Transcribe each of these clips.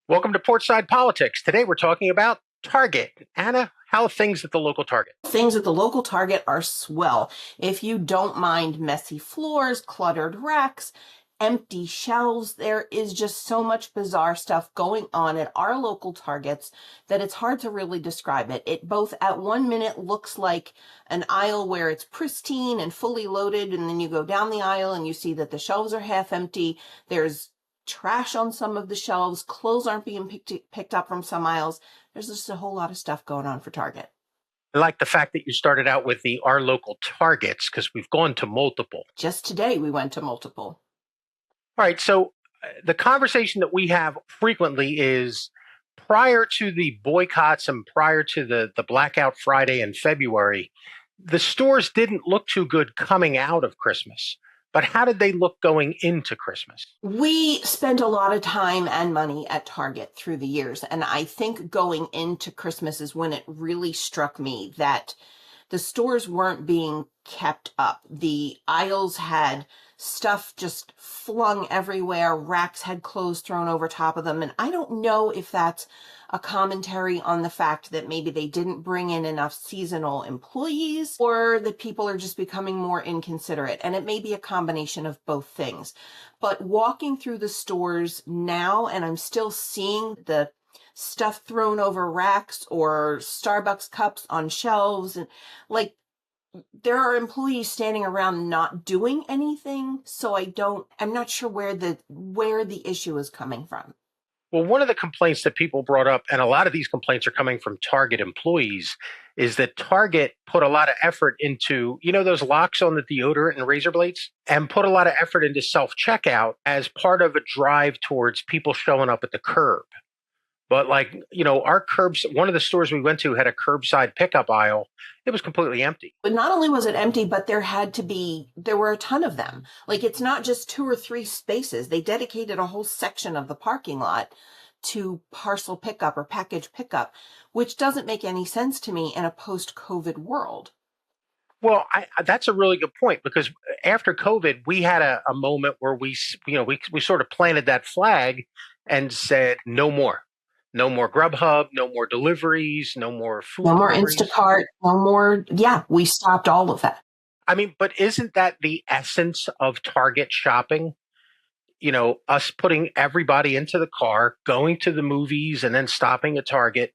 Welcome to Portside Politics. Today we're talking about Target. Anna, how are things at the local Target? Things at the local Target are swell. If you don't mind messy floors, cluttered racks, empty shelves, there is just so much bizarre stuff going on at our local Targets that it's hard to really describe it. It both at 1 minute looks like an aisle where it's pristine and fully loaded, and then you go down the aisle and you see that the shelves are half empty. There's trash on some of the shelves. Clothes aren't being picked up from some aisles. There's just a whole lot of stuff going on for Target. I like the fact that you started out with our local Targets because we've gone to multiple. Just today we went to multiple. All right, so the conversation that we have frequently is prior to the boycotts and prior to the Blackout Friday in February, the stores didn't look too good coming out of Christmas. But how did they look going into Christmas? We spent a lot of time and money at Target through the years. And I think going into Christmas is when it really struck me that the stores weren't being kept up. The aisles had stuff just flung everywhere. Racks had clothes thrown over top of them. And I don't know if that's a commentary on the fact that maybe they didn't bring in enough seasonal employees, or that people are just becoming more inconsiderate. And it may be a combination of both things. But walking through the stores now, and I'm still seeing the stuff thrown over racks or Starbucks cups on shelves, and like there are employees standing around not doing anything. So I'm not sure where the issue is coming from. Well, one of the complaints that people brought up, and a lot of these complaints are coming from Target employees, is that Target put a lot of effort into, those locks on the deodorant and razor blades, and put a lot of effort into self-checkout as part of a drive towards people showing up at the curb. But our curbs, one of the stores we went to had a curbside pickup aisle. It was completely empty. But not only was it empty, but there were a ton of them. Like, it's not just 2 or 3 spaces. They dedicated a whole section of the parking lot to parcel pickup or package pickup, which doesn't make any sense to me in a post-COVID world. Well, that's a really good point, because after COVID, we had a moment where we sort of planted that flag and said, no more. No more Grubhub, no more deliveries, no more food. No more deliveries. Instacart, no more. Yeah, we stopped all of that. I mean, but isn't that the essence of Target shopping? Us putting everybody into the car, going to the movies, and then stopping at Target,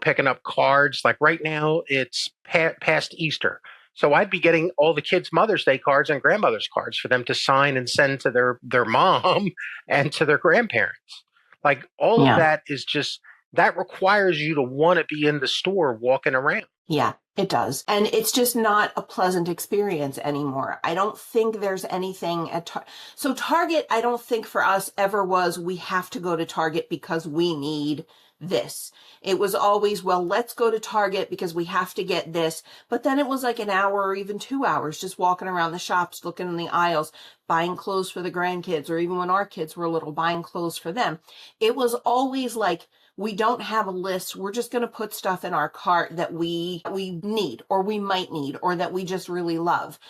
picking up cards. Like right now, it's past Easter. So I'd be getting all the kids' Mother's Day cards and grandmother's cards for them to sign and send to their mom and to their grandparents. Like all of that is just, that requires you to want to be in the store walking around. Yeah, it does. And it's just not a pleasant experience anymore. I don't think there's anything at So Target, I don't think for us ever was, we have to go to Target because we need this. It was always, well, let's go to Target because we have to get this. But then it was like an hour or even 2 hours just walking around the shops, looking in the aisles, buying clothes for the grandkids, or even when our kids were little, buying clothes for them. It was always like, we don't have a list. We're just going to put stuff in our cart that we need, or we might need, or that we just really love.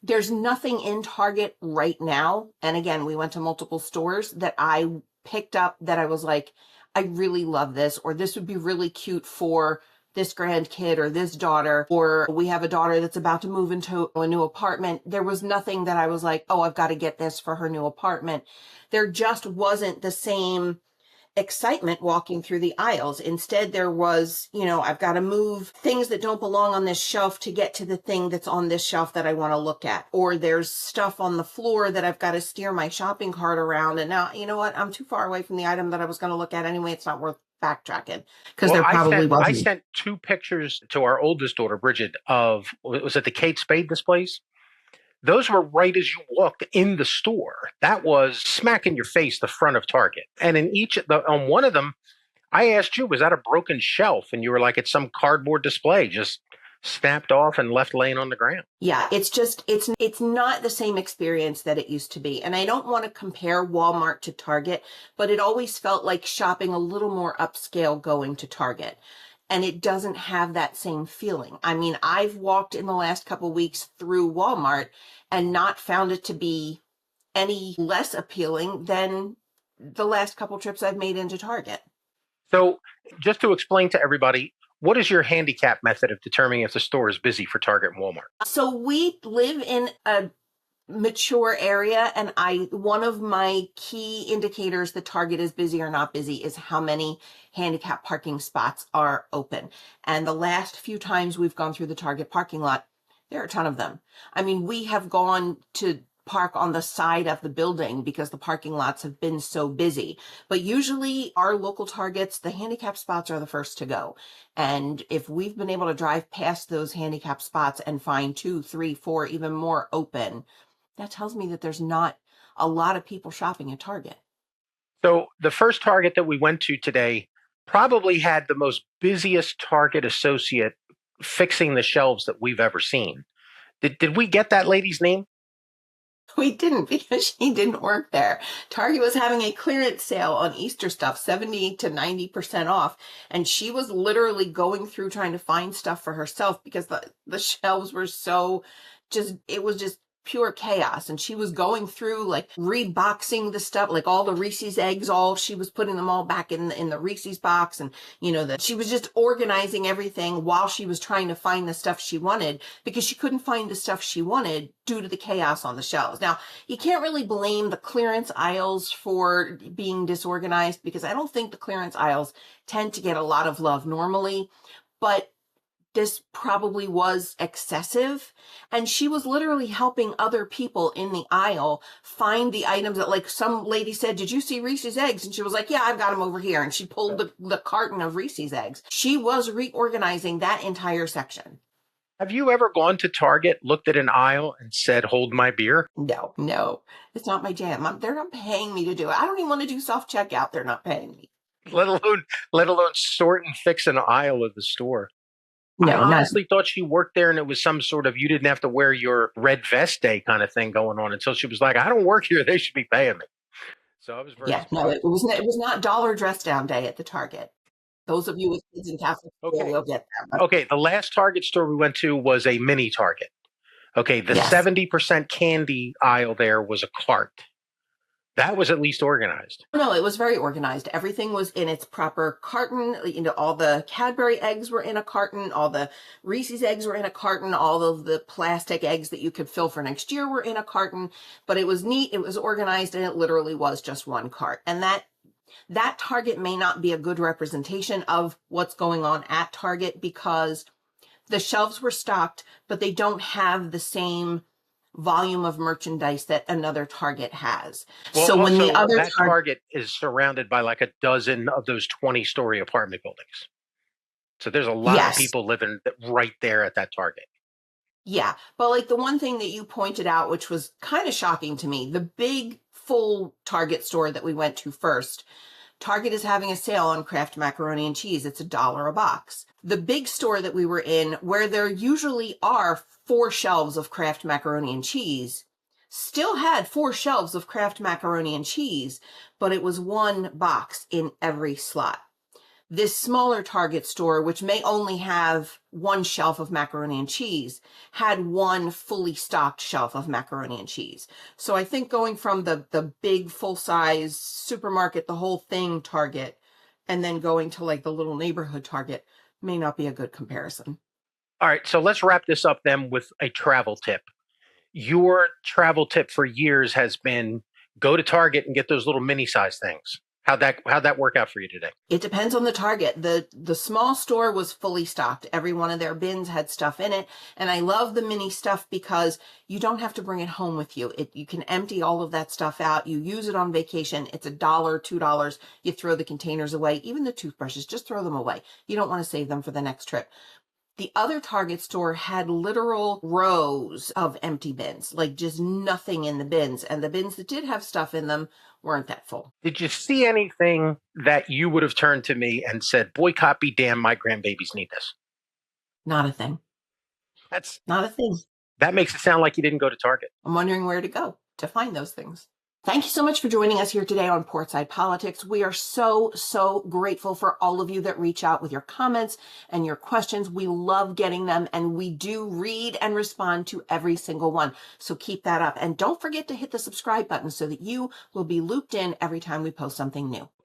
There's nothing in Target right now. And again, we went to multiple stores that I picked up that I was like, I really love this, or this would be really cute for this grandkid or this daughter, or we have a daughter that's about to move into a new apartment. There was nothing that I was like, oh, I've got to get this for her new apartment. There just wasn't the same excitement walking through the aisles. Instead, there was, I've got to move things that don't belong on this shelf to get to the thing that's on this shelf that I want to look at. Or there's stuff on the floor that I've got to steer my shopping cart around. And now, you know what? I'm too far away from the item that I was going to look at anyway. It's not worth backtracking, because there probably wasn't. I sent 2 pictures to our oldest daughter, Bridget, of, was it the Kate Spade displays? Those were right as you walked in the store. That was smack in your face, the front of Target. And in on one of them, I asked you, was that a broken shelf? And you were like, it's some cardboard display, just snapped off and left laying on the ground. Yeah, it's not the same experience that it used to be. And I don't want to compare Walmart to Target, but it always felt like shopping a little more upscale going to Target. And it doesn't have that same feeling. I mean, I've walked in the last couple of weeks through Walmart and not found it to be any less appealing than the last couple trips I've made into Target. So, just to explain to everybody, what is your handicap method of determining if the store is busy for Target and Walmart? So we live in a mature area, and one of my key indicators that Target is busy or not busy is how many handicap parking spots are open. And the last few times we've gone through the Target parking lot, there are a ton of them. I mean, we have gone to park on the side of the building because the parking lots have been so busy. But usually our local Targets, the handicap spots are the first to go. And if we've been able to drive past those handicap spots and find 2, 3, 4, even more open, that tells me that there's not a lot of people shopping at Target. So, the first Target that we went to today probably had the most busiest Target associate fixing the shelves that we've ever seen. Did we get that lady's name? We didn't because she didn't work there. Target was having a clearance sale on Easter stuff, 70 to 90% off. And she was literally going through trying to find stuff for herself because the shelves were so it was just pure chaos. And she was going through like reboxing the stuff, like all the Reese's eggs, she was putting them all back in the Reese's box. And, that she was just organizing everything while she was trying to find the stuff she wanted because she couldn't find the stuff she wanted due to the chaos on the shelves. Now, you can't really blame the clearance aisles for being disorganized because I don't think the clearance aisles tend to get a lot of love normally, but this probably was excessive. And she was literally helping other people in the aisle find the items that, like, some lady said, "Did you see Reese's eggs?" And she was like, "Yeah, I've got them over here." And she pulled the carton of Reese's eggs. She was reorganizing that entire section. Have you ever gone to Target, looked at an aisle, and said, "Hold my beer"? No, it's not my jam. They're not paying me to do it. I don't even want to do self checkout. They're not paying me. Let alone, sort and fix an aisle of the store. I No, not. honestly thought she worked there and it was some sort of you didn't have to wear your red vest day kind of thing going on until she was like, "I don't work here. They should be paying me." So I was very Yeah, no, surprised. it was not dollar dress down day at the Target. Those of you with kids in Catholic school Okay. will get that. Okay. The last Target store we went to was a mini Target. Okay. The Yes. 70% candy aisle there was a cart. That was at least organized. No, it was very organized. Everything was in its proper carton. All the Cadbury eggs were in a carton. All the Reese's eggs were in a carton. All of the plastic eggs that you could fill for next year were in a carton. But it was neat. It was organized, and it literally was just one cart. And that Target may not be a good representation of what's going on at Target because the shelves were stocked, but they don't have the same volume of merchandise that another Target has. Well, So when the also, other that Target is surrounded by like a dozen of those 20-story apartment buildings. So there's a lot of yes, people living right there at that Target. yeah, but like the one thing that you pointed out, which was kind of shocking to me, the big full Target store that we went to first, Target is having a sale on Kraft macaroni and cheese. It's $1 a box. The big store that we were in, where there usually are 4 shelves of Kraft macaroni and cheese, still had 4 shelves of Kraft macaroni and cheese, but it was one box in every slot. This smaller Target store, which may only have one shelf of macaroni and cheese, had one fully stocked shelf of macaroni and cheese. So I think going from the big full size supermarket, the whole thing Target, and then going to like the little neighborhood Target may not be a good comparison. All right, so let's wrap this up then with a travel tip. Your travel tip for years has been go to Target and get those little mini size things. How'd that work out for you today? It depends on the Target. The small store was fully stocked. Every one of their bins had stuff in it. And I love the mini stuff because you don't have to bring it home with you. You can empty all of that stuff out. You use it on vacation. It's $1, $2. You throw the containers away. Even the toothbrushes, just throw them away. You don't want to save them for the next trip. The other Target store had literal rows of empty bins, like just nothing in the bins. And the bins that did have stuff in them weren't that full. Did you see anything that you would have turned to me and said, "Boycott be damned, my grandbabies need this"? Not a thing. That's Not a thing. that makes it sound like you didn't go to Target. I'm wondering where to go to find those things. Thank you so much for joining us here today on Portside Politics. We are so, so grateful for all of you that reach out with your comments and your questions. We love getting them, and we do read and respond to every single one. So keep that up. And don't forget to hit the subscribe button so that you will be looped in every time we post something new.